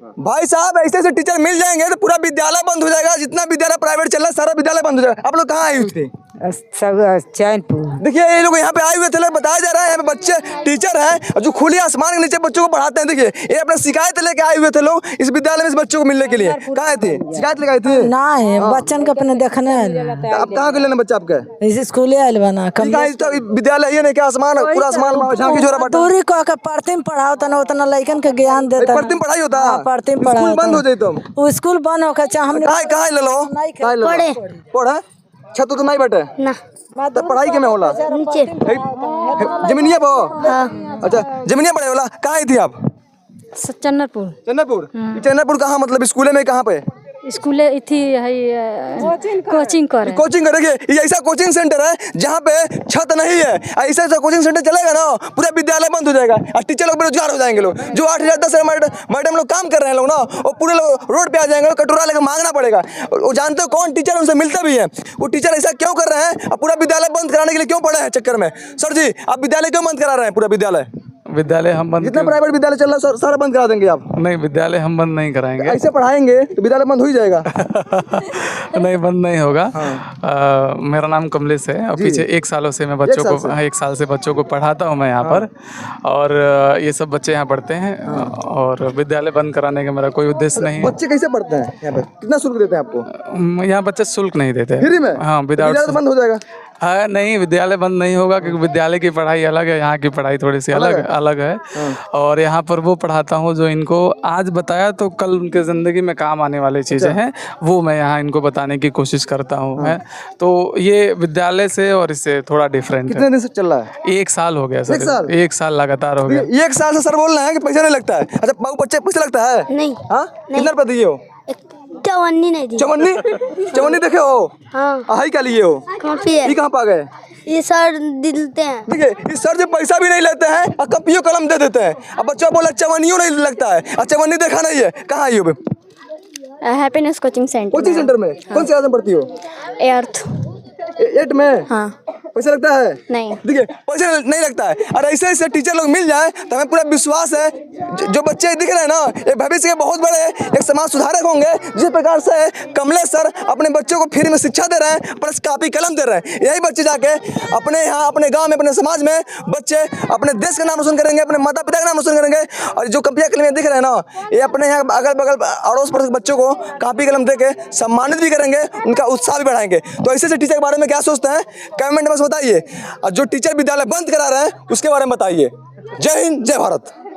भाई साहब ऐसे ऐसे टीचर मिल जाएंगे तो पूरा विद्यालय बंद हो जाएगा। जितना विद्यालय प्राइवेट चल रहा है सारा विद्यालय बंद हो जाएगा। आप लोग कहाँ आए हुए थे? सब चैनपुर। देखिए ये लोग यहाँ पे आए हुए थे, लोग बताया जा रहा है यहाँ पे बच्चे टीचर हैं और जो खुले आसमान के नीचे बच्चों को पढ़ाते हैं। देखिए ये अपना शिकायत लेके आए हुए थे लोग इस विद्यालय में इस बच्चों को मिलने के लिए। कहाँ आए थे? शिकायत लेके आए थे? नहीं बच्चन का अपने देखना है। अब कहाँ के लेना बच्चा आपका? इस स्कूले आयल बना कम विद्यालय है ना क्या? आसमान पूरा आसमान झांकी झोरा बाटा दूरी को के पढ़ते में पढ़ाओ तना उतना लइकन के ज्ञान देता। पढ़ते में पढ़ाई होता है? पढ़ते में स्कूल बंद हो जाए तुम? वो स्कूल बंद हो चाहे हमने कहाँ ले लो पढ़े पढ़े छत तो नहीं बैठे ना तो पढ़ाई के में होला नीचे जमीनिया पो। अच्छा जमीनिया पढ़े होला। कहाँ आई थी आप? चन्नरपुर चन्नरपुर। चन्नरपुर कहाँ मतलब स्कूल में कहाँ पे? स्कूले थी कोचिंग करे। कोचिंग करेंगे? ये ऐसा कोचिंग सेंटर है जहाँ पे छत नहीं है। ऐसा ऐसा कोचिंग सेंटर चलेगा ना पूरा विद्यालय बंद हो जाएगा और टीचर लोग बेरोजगार हो जाएंगे। लोग जो 8,000 10,000 मैडम लोग काम कर रहे हैं लोग ना वो पूरे लोग रोड पे आ जाएंगे। कटोरा लेकर मांगना पड़ेगा। वो जानते हो कौन टीचर उनसे मिलता भी है। वो टीचर ऐसा क्यों कर रहे हैं और पूरा विद्यालय बंद कराने के लिए क्यों पड़े हैं चक्कर में? सर जी आप विद्यालय क्यों बंद करा रहे हैं? पूरा विद्यालय हम बंद, जितना प्राइवेट विद्यालय चल रहा है सारा बंद करा देंगे आप? नहीं विद्यालय हम बंद नहीं कराएंगे। ऐसे पढ़ाएंगे तो विद्यालय बंद हो ही जाएगा। नहीं बंद नहीं होगा। मेरा नाम कमलेश है और पीछे 1 सालों से मैं बच्चों को 1 साल से बच्चों को पढ़ाता हूँ मैं यहाँ पर। और ये सब बच्चे यहाँ पढ़ते हैं और विद्यालय बंद कराने का मेरा कोई उद्देश्य नहीं है। बच्चे कैसे पढ़ते हैं यहाँ पे? कितना शुल्क देते हैं आपको? यहाँ बच्चे शुल्क नहीं देते फ्री में? हाँ विद्यालय बंद हो जाएगा? हाँ नहीं विद्यालय बंद नहीं होगा क्योंकि विद्यालय की पढ़ाई अलग है, यहाँ की पढ़ाई थोड़ी सी अलग है। और यहाँ पर वो पढ़ाता हूँ जो इनको आज बताया तो कल उनके ज़िंदगी में काम आने वाली चीज़ें हैं वो मैं यहाँ इनको बताने की कोशिश करता हूँ मैं। तो ये विद्यालय से और इससे थोड़ा डिफरेंट है। कितने दिन से चल रहा है? 1 साल हो गया सर। 1 साल लगातार हो गया। 1 साल से सर बोल रहे हैं कि पैसा नहीं लगता है। अच्छा बाबू बच्चे पैसा लगता है? नहीं। हाँ कितना रुपया दिए हो? चवन्नी नहीं दी। चवन्नी देखे हो? हाँ हाई क्या लिए हो? कॉपी है। ये कहाँ पा गए? ये सर दिलते हैं। देखिए इस सर जो पैसा भी नहीं लेते हैं और कॉपियों कलम दे देते हैं। अब बच्चा बोला चवन्नियों नहीं लगता है और चवन्नी देखा नहीं है। कहाँ आई हो? Happiness coaching centre. Coaching centre में? कौन सी क्लास में पढ़ती हो? 8th में। हाँ। पैसा लगता है? नहीं। देखिए पैसा नहीं लगता है और ऐसे ऐसे टीचर लोग मिल जाए तो हमें पूरा विश्वास है जो बच्चे दिख रहे हैं ना ये भविष्य के बहुत बड़े एक समाज सुधारक होंगे। जिस प्रकार से कमलेश सर अपने बच्चों को फ्री में शिक्षा दे रहे हैं प्लस कॉपी कलम दे रहे हैं। यही बच्चे जाके अपने यहाँ अपने गाँव में अपने समाज में बच्चे अपने देश का नाम रोशन करेंगे, अपने माता पिता का नाम रोशन करेंगे। और जो कॉपियाँ कलम दिख रहे हैं ना ये अपने यहाँ अगल बगल अड़ोस पड़ोस बच्चों को कॉपी कलम दे के सम्मानित भी करेंगे, उनका उत्साह भी बढ़ाएंगे। तो ऐसे टीचर के बारे में क्या सोचते हैं कमेंट में बताइए और जो टीचर विद्यालय बंद करा रहे हैं उसके बारे में बताइए। जय हिंद जय भारत।